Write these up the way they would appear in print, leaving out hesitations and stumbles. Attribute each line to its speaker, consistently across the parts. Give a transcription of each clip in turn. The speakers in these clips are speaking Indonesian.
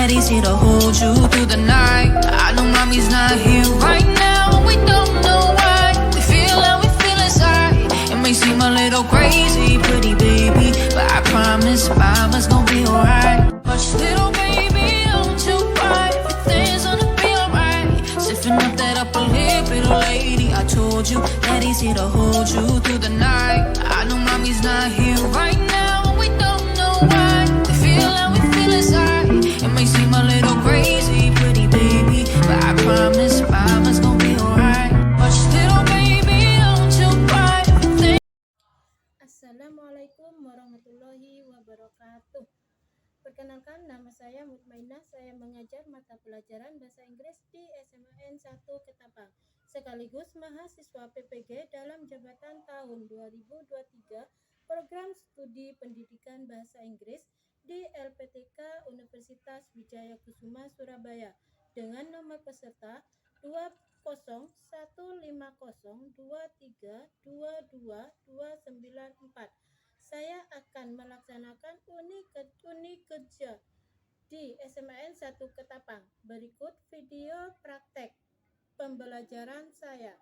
Speaker 1: that he's here to hold you through the night. I know mommy's not here right now, we don't know why. We feel how we feel inside. It may seem a little crazy, pretty baby, but I promise mama's gonna be alright. Hush, little baby, don't you cry. Everything's gonna be alright. Stiffen up that upper lip, little lady. I told you that he's here to hold you through the night. I know mommy's not here right now, we don't know why. We feel how we feel inside. It may seem a little crazy, pretty baby, but I promise mama's gonna be alright. Hush, little baby, don't you cry. Everything.
Speaker 2: Assalamualaikum warahmatullahi wabarakatuh. Perkenalkan, nama saya Mutmainah. Saya mengajar mata pelajaran Bahasa Inggris di SMAN 1 Ketapang, sekaligus mahasiswa PPG dalam jabatan tahun 2023 Program Studi Pendidikan Bahasa Inggris di LPTK Universitas Wijaya Kusuma Surabaya dengan nomor peserta 2015023229294. Saya akan melaksanakan unit kerja di SMAN 1 Ketapang. Berikut video praktek pembelajaran saya.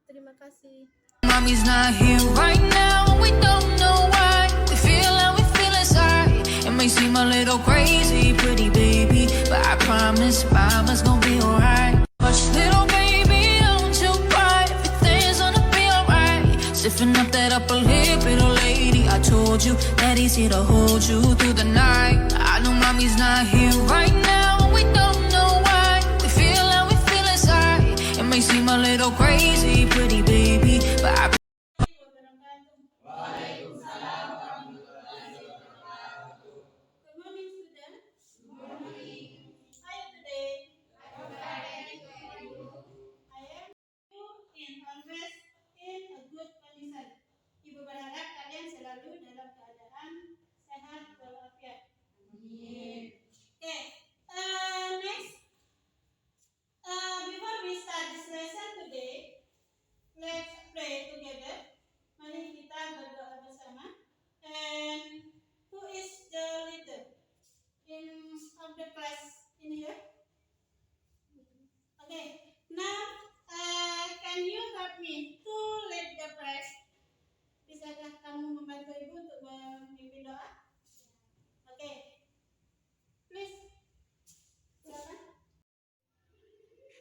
Speaker 2: Terima kasih.
Speaker 1: Mommy's not here right now, we don't know why. We feel how we feel inside. It may seem a little crazy, pretty baby, but I promise mama's gonna be alright. Hush, little baby, don't you cry. Everything's gonna be alright. Stiffen up that upper lip, little lady. I told you that he's here to hold you through the night. I know mommy's not here right now, we don't know why. We feel how we feel inside. It may seem a little crazy, pretty baby, but I
Speaker 2: Good morning, students. Good morning. How are you today? I'm fine. I am you in always in a good condition. Ibu berharap kalian selalu dalam keadaan sehat walafiat. Amin. Okay. Next. Before we start this lesson today, let's pray together. Mari kita berdoa bersama. And who is the leader of the class in here? Okay. Now, can you help me to lead the prayer? Bisakah kamu membantu ibu untuk memimpin doa? Okay. Please. Silakan.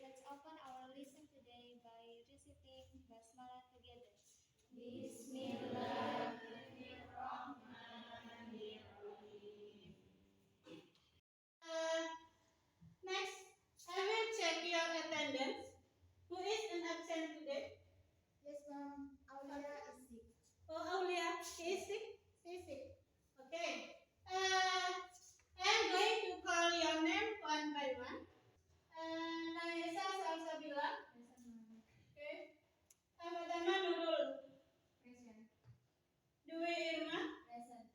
Speaker 3: Let's open our lesson today by reciting Basmalah together.
Speaker 2: Next, I will check your attendance. Who is in absent today?
Speaker 3: Yes, ma'am. Aulia is sick.
Speaker 2: Oh, Aulia, she is sick? She is sick. Okay. I'm going to call your name one by one. Naisa Salsabila. Okay. Pertama Nurul.
Speaker 3: Present.
Speaker 2: Dwi Irma.
Speaker 3: Present.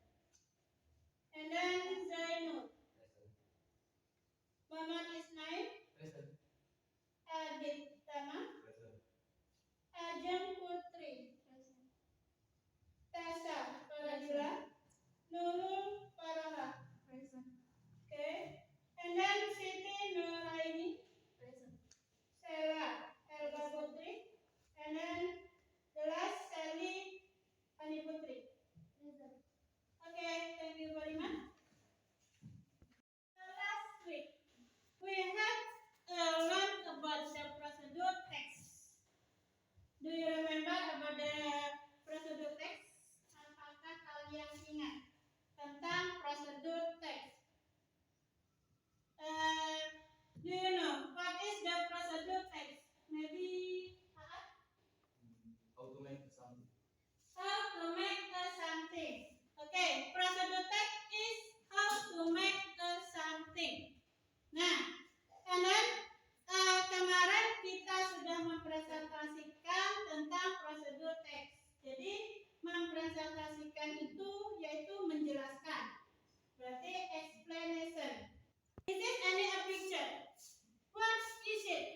Speaker 2: And then Zainul. Muhammad Ismail.
Speaker 4: Present.
Speaker 2: Adit Tama.
Speaker 4: Present.
Speaker 2: Ajeng Putri.
Speaker 3: Present.
Speaker 2: Tasha Paradila. Nurul Paraha.
Speaker 3: Present.
Speaker 2: Okay. And then Siti Nuraini.
Speaker 3: Present.
Speaker 2: Sarah Elga Putri. And then the last Sally Ani Putri.
Speaker 3: Present.
Speaker 2: Okay, thank you very much. Last week we had learned about the procedure text. Do you remember about the procedure text? Apakah kalian ingat tentang prosedur teks? Do you know what is the procedure text? Maybe
Speaker 4: How to make something.
Speaker 2: how to make something. Okay, procedure text is how to make something. Nah, and then kemarin kita sudah mempresentasikan tentang prosedur teks. Jadi mempresentasikan itu yaitu menjelaskan. Berarti explanation. Is it any a picture? What is it?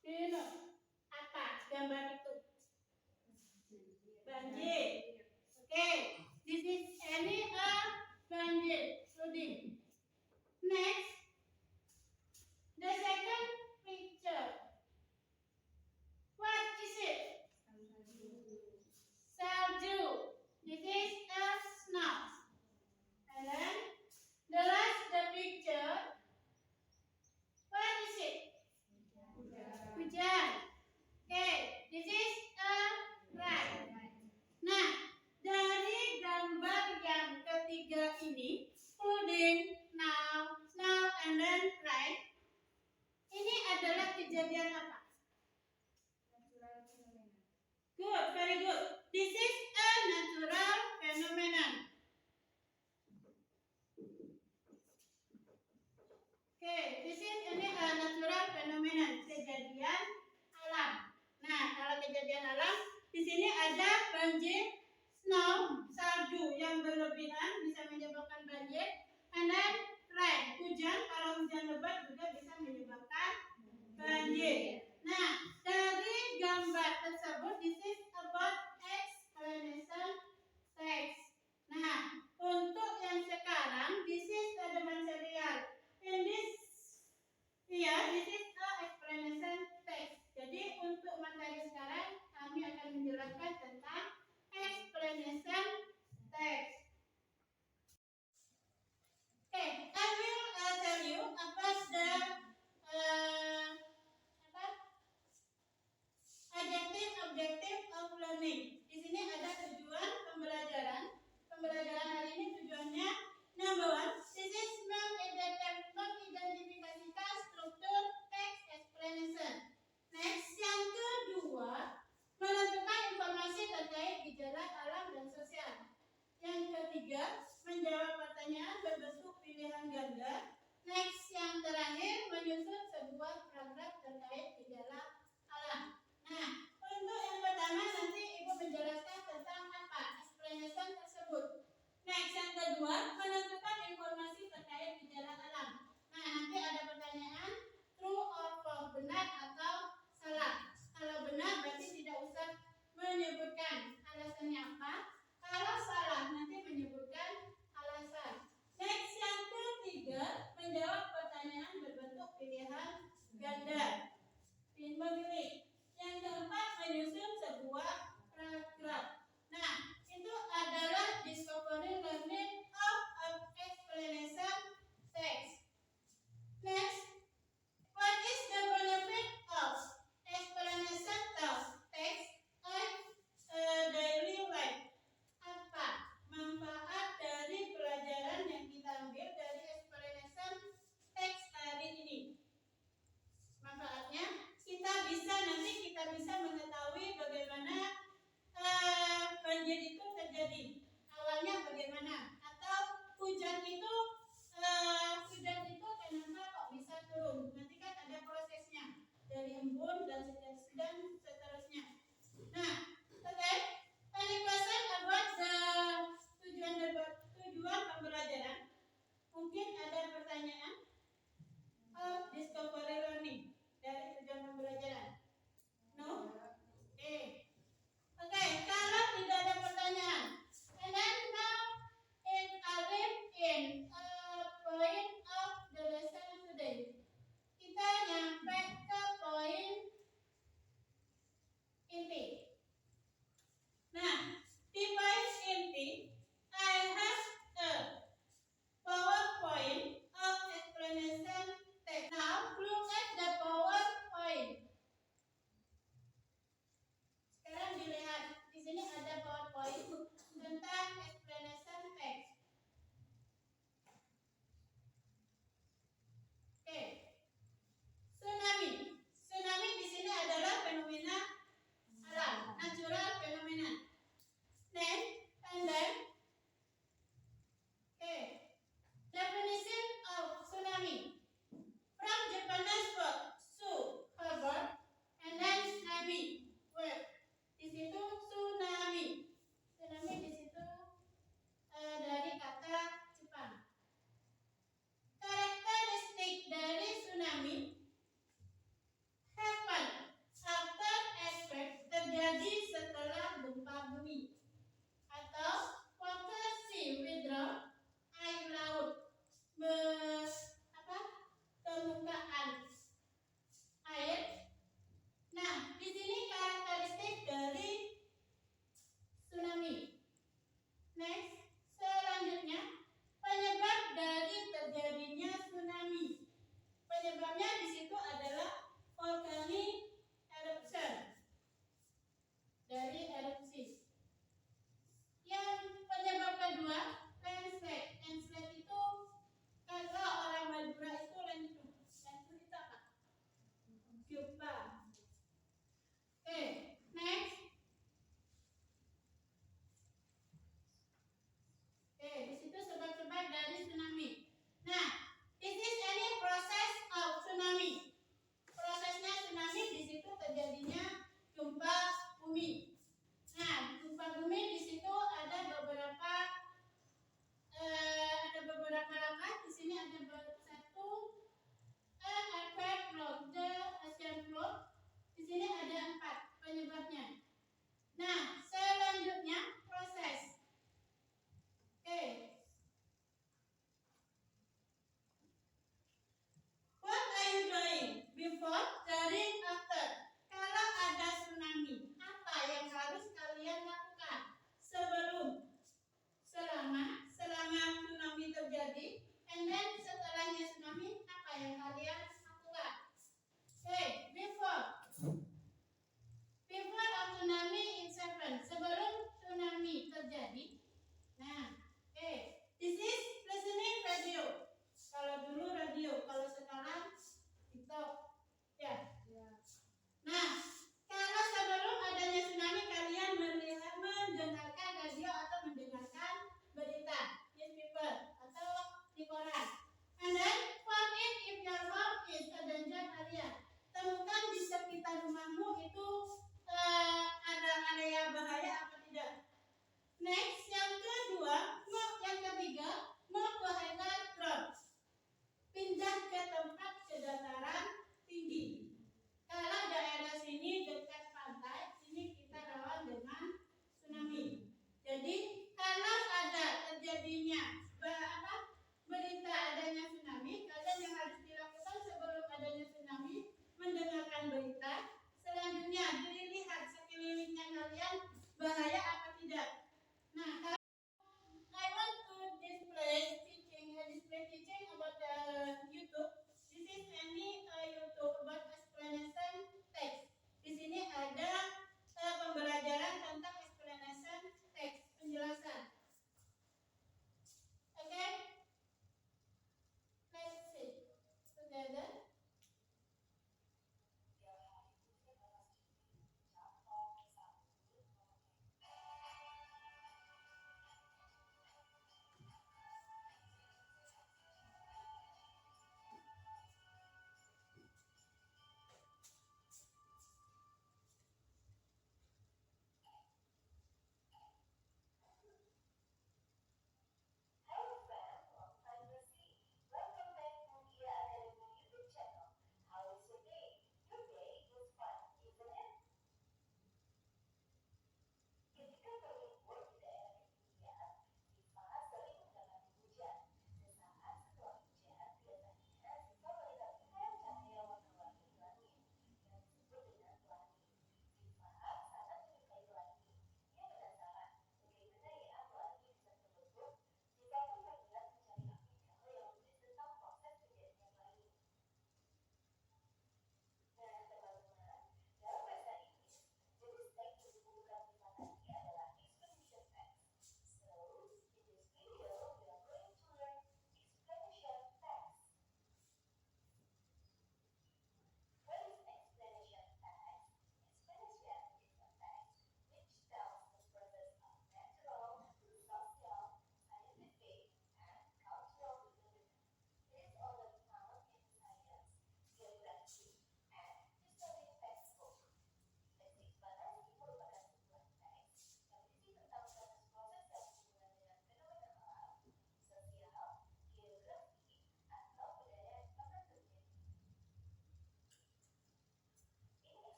Speaker 2: Do you know? Apa gambar itu? Banjir. Okay. This is any a banjir. So building. Next, the second picture. What is it? Salju. This is a snow. And then the picture. What is it? Hujan. Okay, this is a rain. Nah, dari gambar yang ketiga ini, pudding, now, snow, and then rain, ini adalah kejadian apa? Good, very good. This is a natural phenomenon. Okay, this is a natural phenomenon, kejadian alam. Nah, kalau kejadian alam, di sini ada banjir, snow, salju yang berlebihan bisa menyebabkan banjir, and then rain, hujan. Kalau hujan lebat juga bisa menyebabkan banjir. Nah, dari gambar tersebut, this is about explanation text. Nah, untuk yang sekarang, this is the material. In this here, this is the explanation text. Jadi untuk materi sekarang, kami akan menjelaskan tentang explanation text. Okay, I will tell you about the objective of learning. Di sini ada tujuan pembelajaran. Pembelajaran hari ini tujuannya number 1, this is mengidentifikasikan struktur text explanation. Next, yang kedua, menentukan informasi terkait gejala alam dan sosial. Yang ketiga, menjawab pertanyaan berbentuk pilihan ganda. Next, yang terakhir, menyusun sebuah paragraf terkait gejala alam. Nah, untuk yang pertama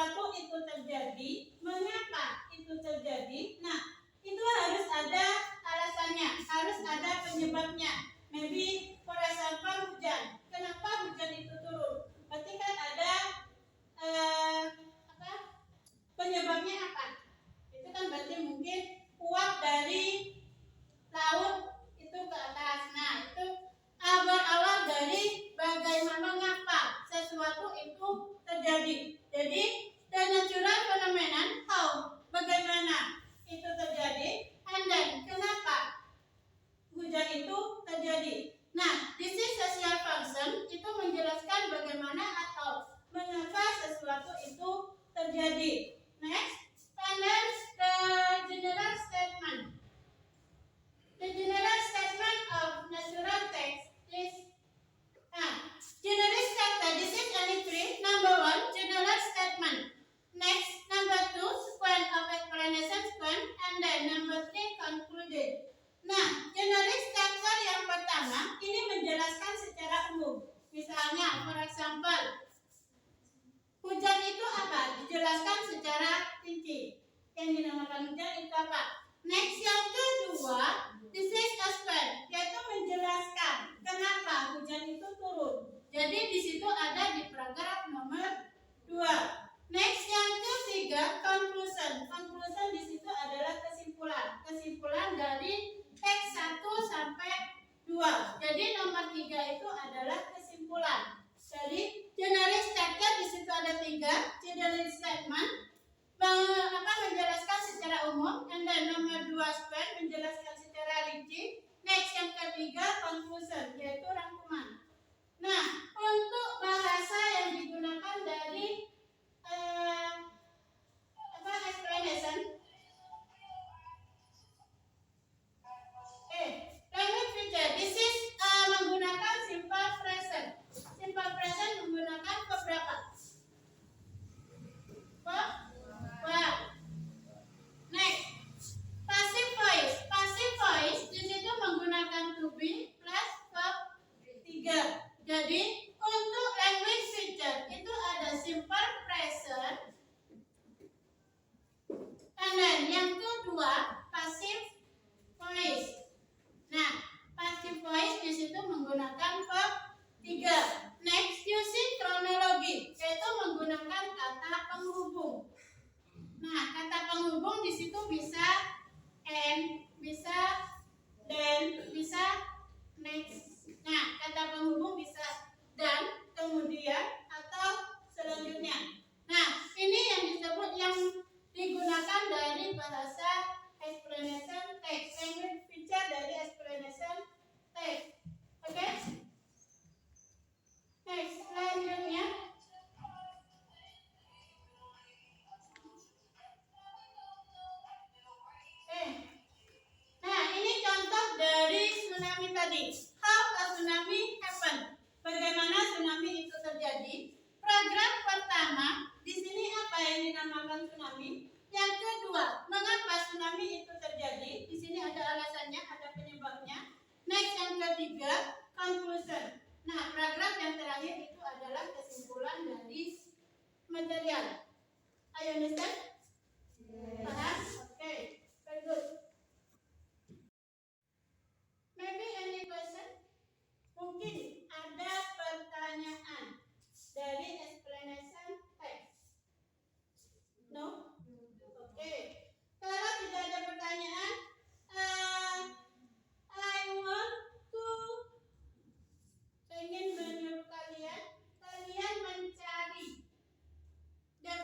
Speaker 2: sesuatu itu terjadi, mengapa itu terjadi? Nah, itu harus ada alasannya, harus ada penyebabnya. Maybe for example hujan. Kenapa hujan itu turun? Berarti kan ada penyebabnya apa? Itu kan berarti mungkin uap dari laut itu ke atas. Nah, itu berawal dari bagaimana mengapa sesuatu itu terjadi. Jadi, the natural phenomenon, how, bagaimana itu terjadi, and then kenapa hujan itu terjadi. Nah, this is social function, itu menjelaskan bagaimana atau mengapa sesuatu itu terjadi. Next, and then the general statement. The general statement of natural text is general statement. This is only three. Number one, general statement. Next, number two, sequence of explanation sequence, and then number three, conclusion. Nah, general statement yang pertama ini menjelaskan secara umum. Misalnya, for example, hujan itu apa? Dijelaskan secara rinci. Yang dinamakan hujan itu apa? Next, yang kedua, this is explain, yaitu menjelaskan kenapa hujan itu turun. Jadi di situ ada di paragraf nomor 2. Next, yang ketiga, conclusion. Conclusion di situ adalah kesimpulan. Kesimpulan dari teks 1 sampai 2. Jadi nomor 3 itu adalah kesimpulan. Jadi general statement di situ ada 3. General statement menjelaskan secara umum, and then nomor 2 explain, menjelaskan secara rinci. Next, yang ketiga, conclusion, yaitu rangkuman. Nah, untuk bahasa yang digunakan dari explanation, language feature, this is menggunakan simple present. Simple present menggunakan verb berapa? Verb. Next, passive voice. Passive voice di situ menggunakan to be plus verb 3. Jadi untuk language feature itu ada simple present, and then yang kedua passive voice. Nah, passive voice di situ menggunakan verb 3. Next, using chronology, yaitu menggunakan kata penghubung. Nah, kata penghubung di situ bisa and, bisa then, bisa next. Nah, kata penghubung bisa dan, kemudian, atau selanjutnya. Nah, ini yang disebut yang digunakan dari bahasa explanation text, language feature dari explanation text. Oke? Next, selanjutnya. Nah, ini contoh dari tsunami tadi. How a tsunami happen? Bagaimana tsunami itu terjadi? Program pertama, di sini apa yang dinamakan tsunami? Yang kedua, mengapa tsunami itu terjadi? Di sini ada alasannya, ada penyebabnya. Next, yang ketiga, conclusion. Nah, paragraf yang terakhir itu adalah kesimpulan dari material. Are you understand? Paham? Okay, very good. Maybe any question? Mungkin ada pertanyaan dari explanation text. No? Oke. Kalau tidak ada pertanyaan, I want to ingin menyuruh kalian mencari the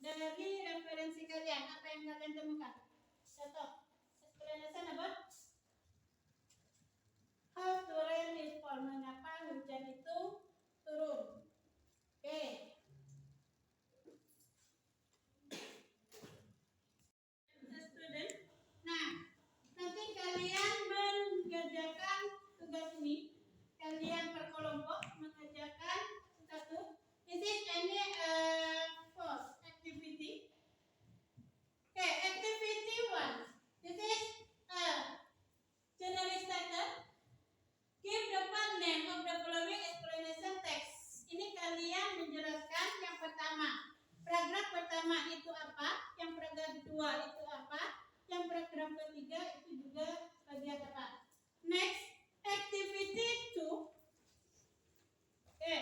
Speaker 2: dari referensi kalian, apa yang kalian temukan? Contoh, explanation apa? How to rain is fall, mengapa hujan itu turun. Oke. Student. Nah, nanti kalian mengerjakan tugas ini. Kalian berkelompok mengerjakan satu. Is it any force activity? Okay, activity 1. This is generic starter. Give the part name of the following explanation text. Ini kalian menjelaskan yang pertama. Paragraf pertama itu apa? Yang paragraf kedua itu apa? Yang paragraf ketiga itu juga bagian apa? Next, activity 2. Okay.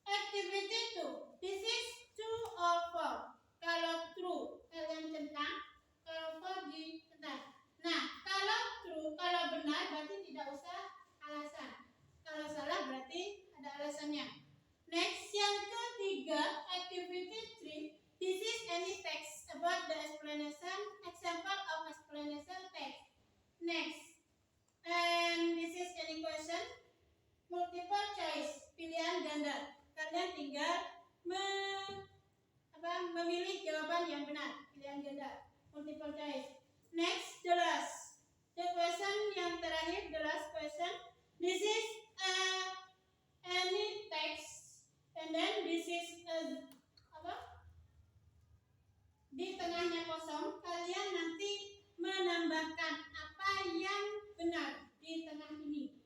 Speaker 2: Activity 2. This is true or false. Kalau true, kalian centang. Kalau false, dicentang. Nah, kalau true, kalau benar berarti tidak usah alasan. Kalau salah berarti ada alasannya. Next, yang ketiga, activity 3. This is any text about the explanation, example of explanation text. Next, and this is any question, multiple choice, pilihan ganda. Kalian tinggal memilih jawaban yang benar, pilihan ganda, multiple choice. Next, the last. The question yang terakhir, the last question. This is any text, and then this is di tengahnya kosong. Kalian nanti menambahkan apa yang benar di tengah ini.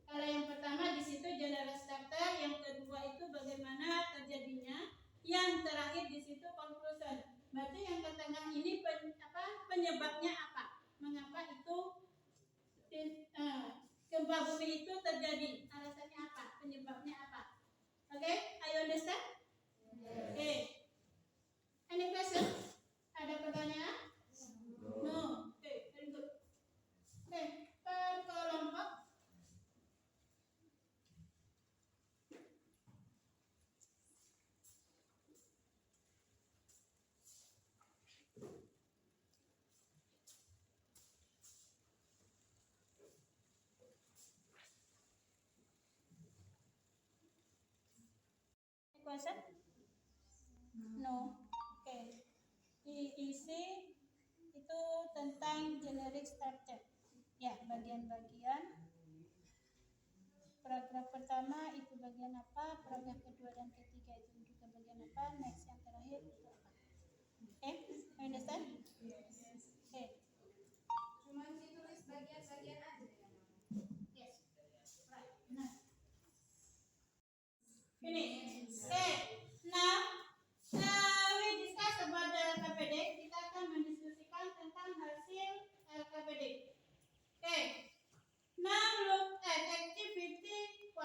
Speaker 2: Kalau yang pertama di situ general starter, yang kedua itu bagaimana terjadinya, yang terakhir di situ conclusion. Berarti yang ke tengah ini penyebabnya apa? Mengapa itu gempa bumi itu terjadi? Alasannya apa? Penyebabnya apa? Okay, are you understand? Okay. Any question? Ada pertanyaan? No. Okay, very good. Okay, per kelompok. Question? No. Oke. Isi itu tentang generic structure. Ya, bagian-bagian. Paragraf pertama itu bagian apa? Paragraf kedua dan ketiga itu juga bagian apa? Next yang terakhir itu apa? Oke, understand? Oke.
Speaker 3: Cuma ditulis bagian-bagian aja.
Speaker 2: Yes. Right. Nah. Finish. Okay. Now, we discuss about the LKPD. Kita akan mendiskusikan tentang hasil LKPD. Okay. Now look at activity 1.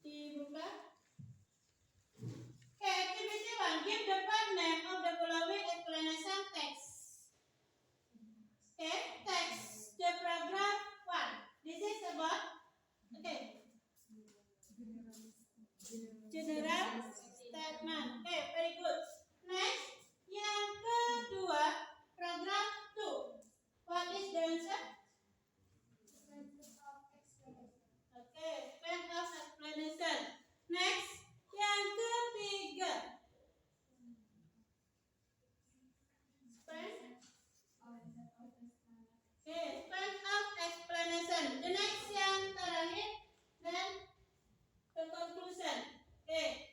Speaker 2: Dibuka. Okay, activity 1. Give the part name of the following explanation text. Okay, text the paragraph 1. This is about general statement. Okay, very good. Next, yang kedua, paragraph 2. What is the answer? Okay, span of explanation. Next, yang ketiga. Span of explanation. The next yang terakhir, then the conclusion. Okay.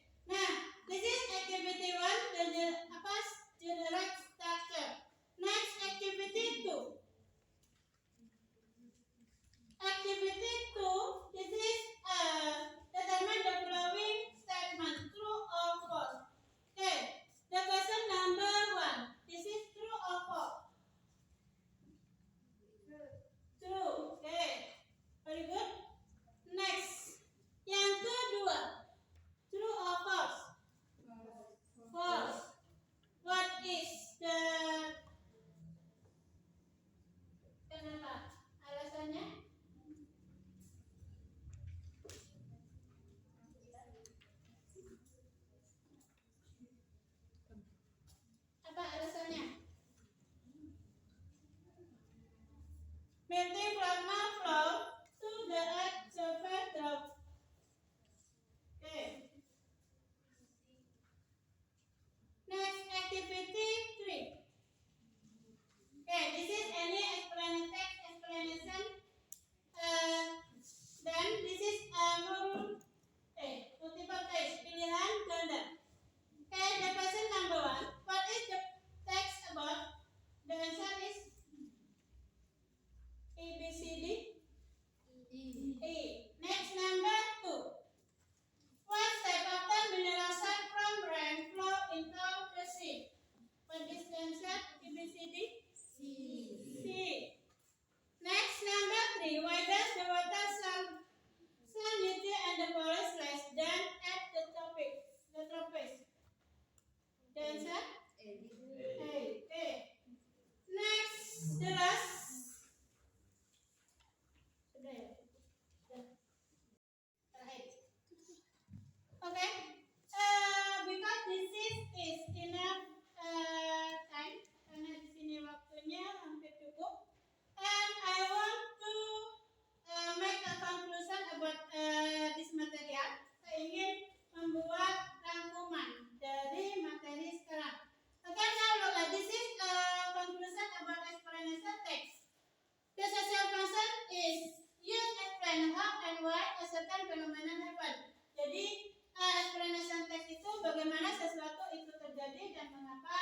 Speaker 2: why a certain phenomenon happen. Jadi explanation text itu bagaimana sesuatu itu terjadi dan mengapa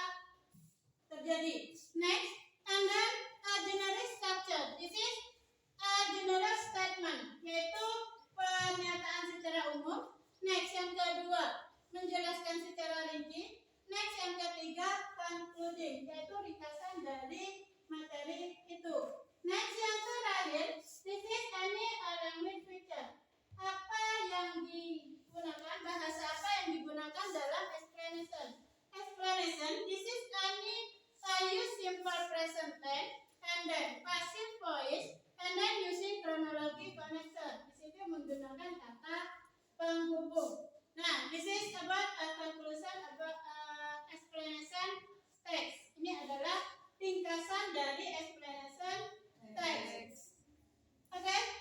Speaker 2: terjadi. Next, and then a general structure. This is a general statement, yaitu pernyataan secara umum. Next, yang kedua, menjelaskan secara rinci. Next, yang ketiga, concluding, yaitu ringkasan dari materi itu. Next, yang terakhir, this is any language feature. Apa yang digunakan, bahasa apa yang digunakan dalam explanation. Explanation, this is any use simple present tense, and then passive voice, and then using chronology connection. Di situ menggunakan kata penghubung. Nah, this is about a conclusion about explanation text. Ini adalah ringkasan dari explanation text. Oke?